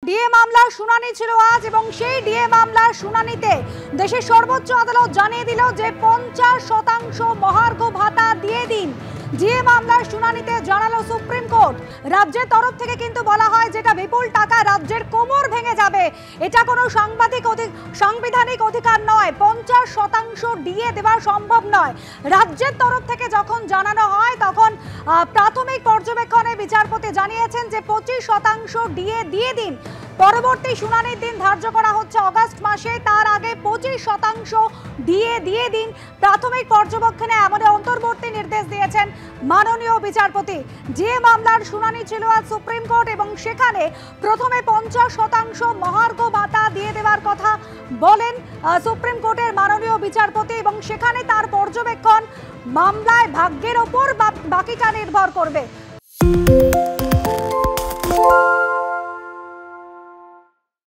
DA মামলার শুনানি ছিল আজ এবং সেই ডিএ মামলার শুনানিতে দেশের সর্বোচ্চ আদালত জানিয়ে দিল যে 50% মহার্ঘ ভাতা দিয়ে দিন। ডিএ মামলার শুনানিতে জানালো সুপ্রিম কোর্ট, রাজ্যের তরফ থেকে কিন্তু বলা হয় যেটা বিপুল টাকা, রাজ্যের কোমর ভেঙে যাবে, এটা কোনো সাংবিধানিক অধিকার নয়, 50% ডিএ দেওয়া সম্ভব নয়। রাজ্যের তরফ থেকে যখন জানানো হয় তখন প্রাথমিক পর্যবেক্ষণে বিচারপতি জানিয়েছেন যে 25% ডিএ দিয়ে দিন। পরবর্তী শুনানির দিন ধার্য করা হচ্ছে অগাস্ট মাসে, তার আগে 25% ডিএ দিয়ে দিন। প্রাথমিক পর্যবেক্ষণে এমন অন্তর্বর্তী নির্দেশ দিয়েছেন মাননীয় বিচারপতি। যে মামলার শুনানি ছিল আজ সুপ্রিম কোর্ট এবং সেখানে প্রথমে 50% মহার্ঘ ভাতা দিয়ে দেওয়ার কথা বলেন সুপ্রিম কোর্টের মাননীয় বিচারপতি এবং সেখানে তার পর্যবেক্ষণ মামলায় ভাগ্যের ওপর বাকিটা নির্ভর করবে।